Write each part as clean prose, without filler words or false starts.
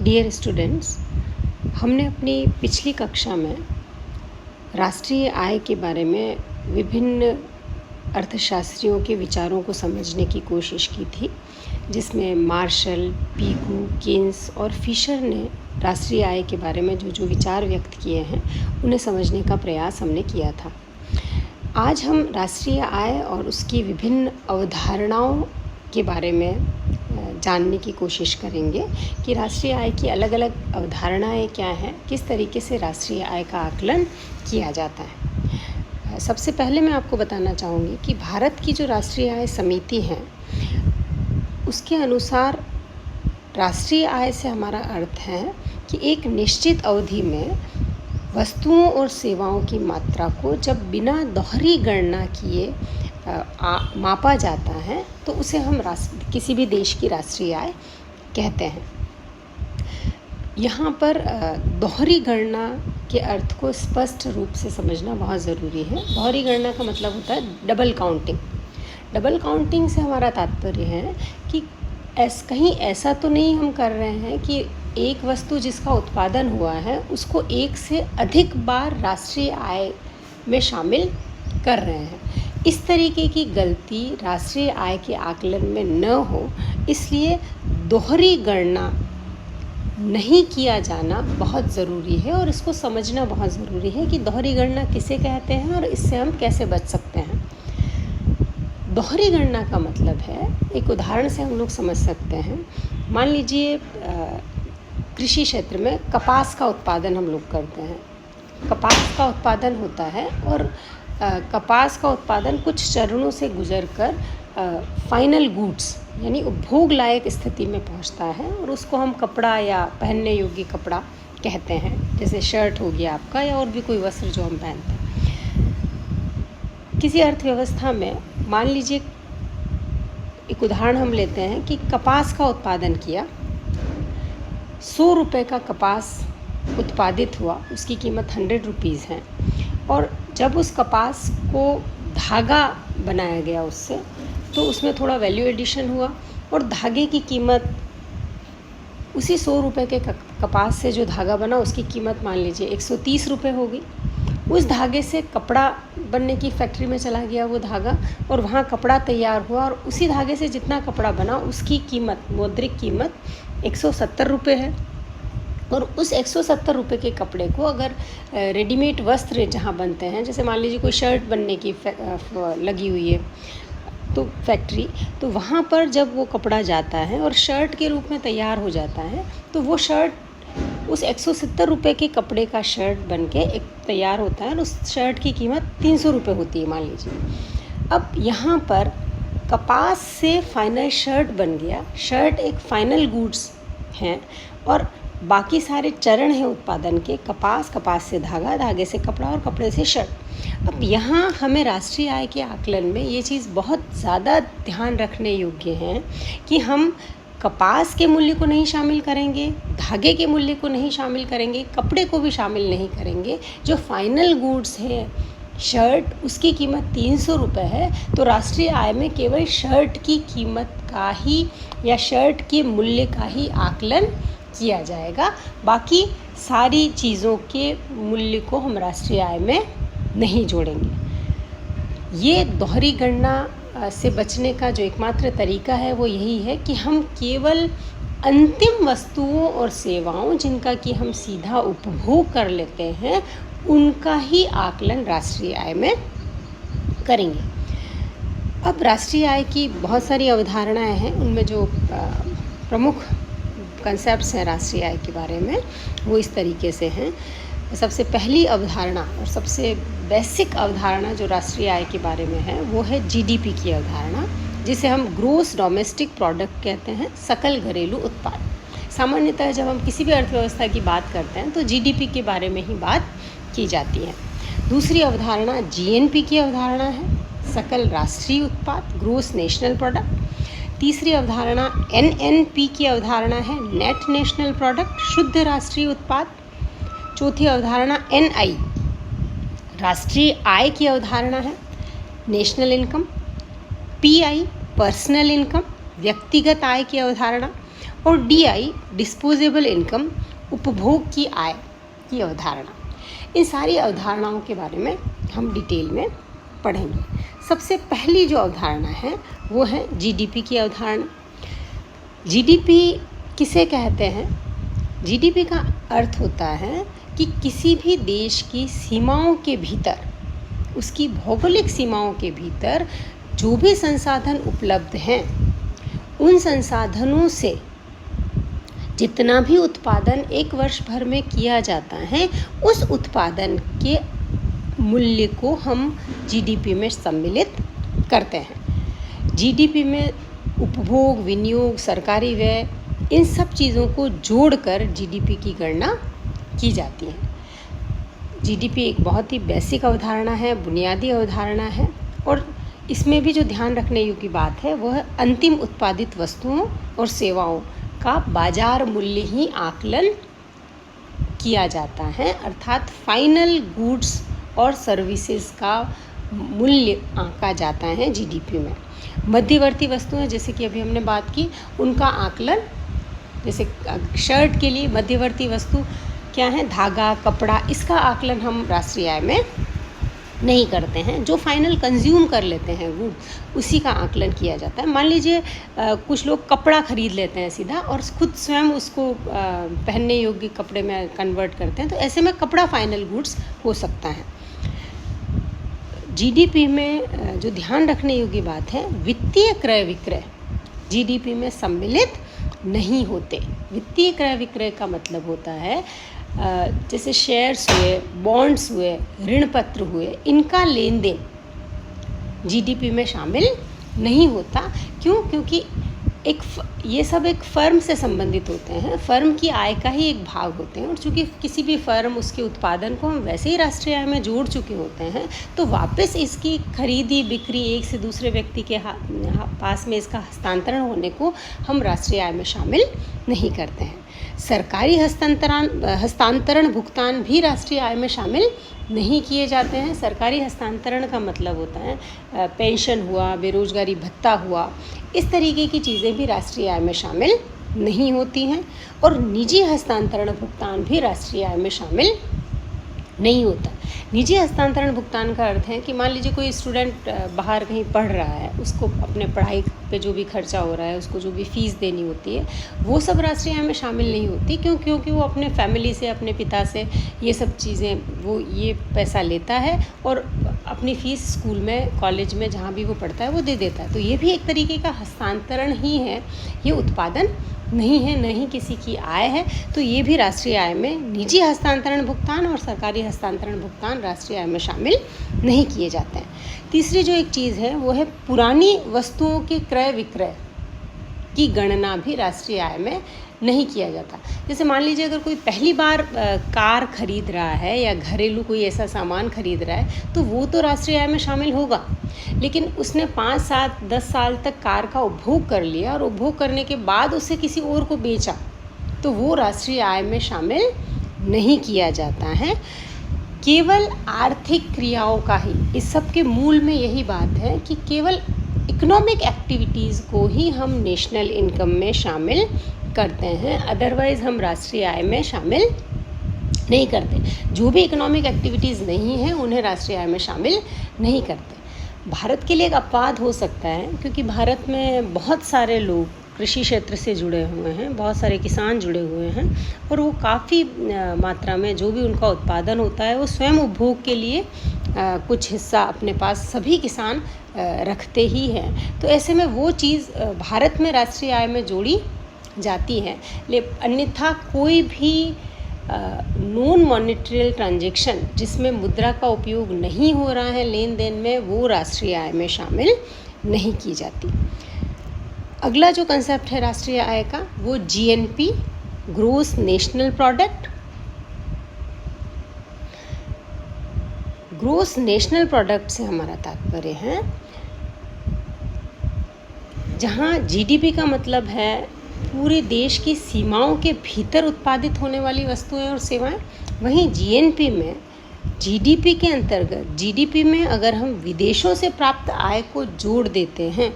Dear students, हमने अपनी पिछली कक्षा में राष्ट्रीय आय के बारे में विभिन्न अर्थशास्त्रियों के विचारों को समझने की कोशिश की थी, जिसमें मार्शल, पीगू, केन्स और फिशर ने राष्ट्रीय आय के बारे में जो विचार व्यक्त किए हैं उन्हें समझने का प्रयास हमने किया था। आज हम राष्ट्रीय आय और उसकी विभिन्न अवधारणाओं के बारे में जानने की कोशिश करेंगे कि राष्ट्रीय आय की अलग अलग अवधारणाएं क्या हैं, किस तरीके से राष्ट्रीय आय का आकलन किया जाता है। सबसे पहले मैं आपको बताना चाहूँगी कि भारत की जो राष्ट्रीय आय समिति है उसके अनुसार राष्ट्रीय आय से हमारा अर्थ है कि एक निश्चित अवधि में वस्तुओं और सेवाओं की मात्रा को जब बिना दोहरी गणना किए मापा जाता है तो उसे हम किसी भी देश की राष्ट्रीय आय कहते हैं। यहाँ पर दोहरी गणना के अर्थ को स्पष्ट रूप से समझना बहुत ज़रूरी है। दोहरी गणना का मतलब होता है डबल काउंटिंग। डबल काउंटिंग से हमारा तात्पर्य है कि कहीं ऐसा तो नहीं हम कर रहे हैं कि एक वस्तु जिसका उत्पादन हुआ है उसको एक से अधिक बार राष्ट्रीय आय में शामिल कर रहे हैं। इस तरीके की गलती राष्ट्रीय आय के आकलन में न हो, इसलिए दोहरी गणना नहीं किया जाना बहुत ज़रूरी है और इसको समझना बहुत ज़रूरी है कि दोहरी गणना किसे कहते हैं और इससे हम कैसे बच सकते हैं। दोहरी गणना का मतलब है, एक उदाहरण से हम लोग समझ सकते हैं। मान लीजिए कृषि क्षेत्र में कपास का उत्पादन हम लोग करते हैं। कपास का उत्पादन होता है और कपास का उत्पादन कुछ चरणों से गुजरकर फाइनल गुड्स यानी उपभोग लायक स्थिति में पहुंचता है और उसको हम कपड़ा या पहनने योग्य कपड़ा कहते हैं, जैसे शर्ट हो गया आपका या और भी कोई वस्त्र जो हम पहनते हैं। किसी अर्थव्यवस्था में मान लीजिए एक उदाहरण हम लेते हैं कि कपास का उत्पादन किया, 100 रुपये का कपास उत्पादित हुआ, उसकी कीमत 100 रुपीज़ है और जब उस कपास को धागा बनाया गया उससे, तो उसमें थोड़ा वैल्यू एडिशन हुआ और धागे की कीमत उसी 100 रुपये के कपास से जो धागा बना उसकी कीमत मान लीजिए 130 रुपये हो गई। उस धागे से कपड़ा बनने की फैक्ट्री में चला गया वो धागा और वहाँ कपड़ा तैयार हुआ और उसी धागे से जितना कपड़ा बना उसकी कीमत, मौद्रिक कीमत 170 रुपये है। और उस 170 रुपये के कपड़े को अगर रेडीमेड वस्त्र जहाँ बनते हैं, जैसे मान लीजिए कोई शर्ट बनने की लगी हुई है तो फैक्ट्री, तो वहाँ पर जब वो कपड़ा जाता है और शर्ट के रूप में तैयार हो जाता है तो वो शर्ट उस 170 रुपये के कपड़े का शर्ट बन के एक तैयार होता है और उस शर्ट की कीमत 300 रुपये होती है मान लीजिए। अब यहाँ पर कपास से फाइनल शर्ट बन गया। शर्ट एक फाइनल गुड्स हैं और बाकी सारे चरण हैं उत्पादन के, कपास से धागा, धागे से कपड़ा और कपड़े से शर्ट। अब यहाँ हमें राष्ट्रीय आय के आकलन में ये चीज़ बहुत ज़्यादा ध्यान रखने योग्य है कि हम कपास के मूल्य को नहीं शामिल करेंगे, धागे के मूल्य को नहीं शामिल करेंगे, कपड़े को भी शामिल नहीं करेंगे। जो फाइनल गुड्स है शर्ट, उसकी कीमत 300 रुपये है तो राष्ट्रीय आय में केवल शर्ट की कीमत का ही या शर्ट के मूल्य का ही आकलन किया जाएगा। बाकी सारी चीज़ों के मूल्य को हम राष्ट्रीय आय में नहीं जोड़ेंगे। ये दोहरी गणना से बचने का जो एकमात्र तरीका है वो यही है कि हम केवल अंतिम वस्तुओं और सेवाओं जिनका कि हम सीधा उपभोग कर लेते हैं उनका ही आकलन राष्ट्रीय आय में करेंगे। अब राष्ट्रीय आय की बहुत सारी अवधारणाएं हैं, उनमें जो प्रमुख कंसेप्ट्स हैं राष्ट्रीय आय के बारे में वो इस तरीके से हैं। सबसे पहली अवधारणा और सबसे बेसिक अवधारणा जो राष्ट्रीय आय के बारे में है वो है जीडीपी की अवधारणा, जिसे हम ग्रोस डोमेस्टिक प्रोडक्ट कहते हैं, सकल घरेलू उत्पाद। सामान्यतः जब हम किसी भी अर्थव्यवस्था की बात करते हैं तो जीडीपी के बारे में ही बात की जाती है। दूसरी अवधारणा जीएनपी की अवधारणा है, सकल राष्ट्रीय उत्पाद, ग्रोस नेशनल प्रोडक्ट। तीसरी अवधारणा एनएनपी की अवधारणा है, नेट नेशनल प्रोडक्ट, शुद्ध राष्ट्रीय उत्पाद। चौथी अवधारणा एनआई, राष्ट्रीय आय की अवधारणा है, national income. Pi, personal income, व्यक्तिगत आय की अवधारणा। और DI डिस्पोजेबल इनकम, उपभोग की आय की अवधारणा। इन सारी अवधारणाओं के बारे में हम डिटेल में पढ़ेंगे। सबसे पहली जो अवधारणा है वो है GDP की अवधारणा। GDP किसे कहते हैं? GDP का अर्थ होता है कि किसी भी देश की सीमाओं के भीतर, उसकी भौगोलिक सीमाओं के भीतर जो भी संसाधन उपलब्ध हैं, उन संसाधनों से जितना भी उत्पादन एक वर्ष भर में किया जाता है, उस उत्पादन के मूल्य को हम GDP में सम्मिलित करते हैं। GDP में उपभोग, विनियोग, सरकारी व्यय, इन सब चीज़ों को जोड़कर GDP की गणना की जाती है। GDP एक बहुत ही बेसिक अवधारणा है, बुनियादी अवधारणा है, और इसमें भी जो ध्यान रखने योग्य बात है वह अंतिम उत्पादित वस्तुओं और सेवाओं का बाजार मूल्य ही आकलन किया जाता है, अर्थात फाइनल गुड्स और सर्विसेज का मूल्य आंका जाता है GDP में। मध्यवर्ती वस्तुएं, जैसे कि अभी हमने बात की, उनका आकलन, जैसे शर्ट के लिए मध्यवर्ती वस्तु क्या है? धागा, कपड़ा, इसका आकलन हम राष्ट्रीय आय में नहीं करते हैं। जो फाइनल कंज्यूम कर लेते हैं गुड, उसी का आकलन किया जाता है। मान लीजिए कुछ लोग कपड़ा खरीद लेते हैं सीधा और खुद स्वयं उसको पहनने योग्य कपड़े में कन्वर्ट करते हैं, तो ऐसे में कपड़ा फाइनल गुड्स हो सकता है। GDP में जो ध्यान रखने योग्य बात है, वित्तीय क्रय विक्रय GDP में सम्मिलित नहीं होते। वित्तीय क्रय विक्रय का मतलब होता है जैसे शेयर्स हुए, बॉन्ड्स हुए, ऋण पत्र हुए, इनका लेन देन GDP में शामिल नहीं होता। क्यों? क्योंकि ये सब एक फर्म से संबंधित होते हैं, फर्म की आय का ही एक भाग होते हैं, और चूँकि किसी भी फर्म उसके उत्पादन को हम वैसे ही राष्ट्रीय आय में जोड़ चुके होते हैं, तो वापस इसकी खरीदी बिक्री, एक से दूसरे व्यक्ति के पास में इसका हस्तांतरण होने को हम राष्ट्रीय आय में शामिल नहीं करते हैं। सरकारी हस्तांतरण भुगतान भी राष्ट्रीय आय में शामिल नहीं किए जाते हैं। सरकारी हस्तांतरण का मतलब होता है पेंशन हुआ, बेरोजगारी भत्ता हुआ, इस तरीके की चीज़ें भी राष्ट्रीय आय में शामिल नहीं होती हैं। और निजी हस्तांतरण भुगतान भी राष्ट्रीय आय में शामिल नहीं होता। निजी हस्तांतरण भुगतान का अर्थ है कि मान लीजिए कोई स्टूडेंट बाहर कहीं पढ़ रहा है, उसको अपने पढ़ाई पे जो भी खर्चा हो रहा है, उसको जो भी फ़ीस देनी होती है, वो सब राष्ट्रीय आय में शामिल नहीं होती। क्योंकि वो अपने फैमिली से, अपने पिता से ये सब चीज़ें, वो ये पैसा लेता है और अपनी फ़ीस स्कूल में, कॉलेज में, जहाँ भी वो पढ़ता है वो दे देता है। तो ये भी एक तरीके का हस्तांतरण ही है, ये उत्पादन नहीं है, न ही किसी की आय है। तो ये भी राष्ट्रीय आय में निजी हस्तांतरण भुगतान और सरकारी हस्तांतरण भुगतान राष्ट्रीय आय में शामिल नहीं किए जाते हैं। तीसरी जो एक चीज़ है वो है पुरानी वस्तुओं के क्रय विक्रय की गणना भी राष्ट्रीय आय में नहीं किया जाता। जैसे मान लीजिए अगर कोई पहली बार कार खरीद रहा है या घरेलू कोई ऐसा सामान खरीद रहा है, तो वो तो राष्ट्रीय आय में शामिल होगा, लेकिन उसने 5, 7, 10 साल तक कार का उपभोग कर लिया और उपभोग करने के बाद उसे किसी और को बेचा, तो वो राष्ट्रीय आय में शामिल नहीं किया जाता है। केवल आर्थिक क्रियाओं का ही, इस सब के मूल में यही बात है कि केवल इकोनॉमिक एक्टिविटीज़ को ही हम नेशनल इनकम में शामिल करते हैं, अदरवाइज़ हम राष्ट्रीय आय में शामिल नहीं करते। जो भी इकोनॉमिक एक्टिविटीज़ नहीं हैं उन्हें राष्ट्रीय आय में शामिल नहीं करते। भारत के लिए एक अपवाद हो सकता है, क्योंकि भारत में बहुत सारे लोग कृषि क्षेत्र से जुड़े हुए हैं, बहुत सारे किसान जुड़े हुए हैं, और वो काफ़ी मात्रा में जो भी उनका उत्पादन होता है वो स्वयं उपभोग के लिए कुछ हिस्सा अपने पास सभी किसान रखते ही हैं। तो ऐसे में वो चीज़ भारत में राष्ट्रीय आय में जोड़ी जाती है। अन्यथा कोई भी नॉन मॉनेटरी ट्रांजैक्शन जिसमें मुद्रा का उपयोग नहीं हो रहा है लेन देन में, वो राष्ट्रीय आय में शामिल नहीं की जाती। अगला जो कंसेप्ट है राष्ट्रीय आय का, वो GNP, gross national product. Gross national product से हमारा तात्पर्य है जहाँ GDP का मतलब है पूरे देश की सीमाओं के भीतर उत्पादित होने वाली वस्तुएं और सेवाएं। वहीं GNP में, GDP के अंतर्गत, GDP में अगर हम विदेशों से प्राप्त आय को जोड़ देते हैं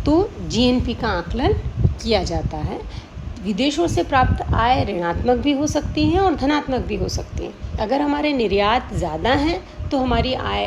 तो जीएनपी का आकलन किया जाता है। विदेशों से प्राप्त आय ऋणात्मक भी हो सकती हैं और धनात्मक भी हो सकती हैं। अगर हमारे निर्यात ज़्यादा हैं तो हमारी आय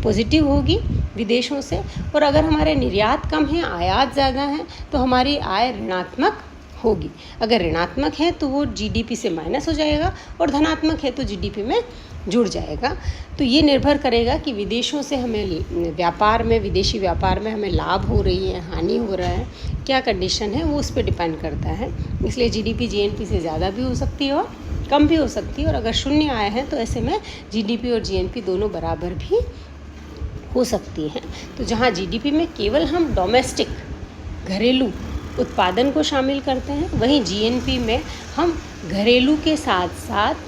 पॉजिटिव होगी विदेशों से, और अगर हमारे निर्यात कम हैं, आयात ज़्यादा हैं, तो हमारी आय ऋणात्मक होगी। अगर ऋणात्मक है तो वो जीडीपी से माइनस हो जाएगा, और धनात्मक है तो जीडीपी में जुड़ जाएगा। तो ये निर्भर करेगा कि विदेशों से हमें व्यापार में, विदेशी व्यापार में हमें लाभ हो रही है, हानि हो रहा है, क्या कंडीशन है, वो उस पर डिपेंड करता है। इसलिए जीडीपी जीएनपी से ज़्यादा भी हो सकती है और कम भी हो सकती है, और अगर शून्य आय है तो ऐसे में जीडीपी और जीएनपी दोनों बराबर भी हो सकती हैं। तो जहाँ जीडीपी में केवल हम डोमेस्टिक घरेलू उत्पादन को शामिल करते हैं, वहीं जीएनपी में हम घरेलू के साथ साथ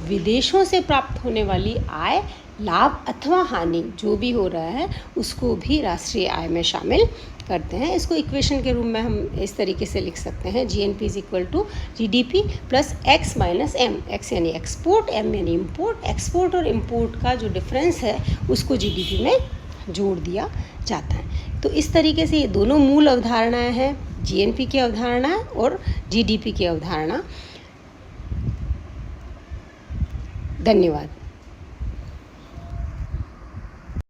विदेशों से प्राप्त होने वाली आय, लाभ अथवा हानि जो भी हो रहा है उसको भी राष्ट्रीय आय में शामिल करते हैं। इसको इक्वेशन के रूप में हम इस तरीके से लिख सकते हैं, GNP is equal to GDP plus X minus M. X यानी एक्सपोर्ट, एम यानी इम्पोर्ट। एक्सपोर्ट और इम्पोर्ट का जो डिफरेंस है उसको जीडीपी में जोड़ दिया जाता है। तो इस तरीके से ये दोनों मूल अवधारणाएं हैं, जीएनपी की अवधारणा और जीडीपी की अवधारणा। धन्यवाद।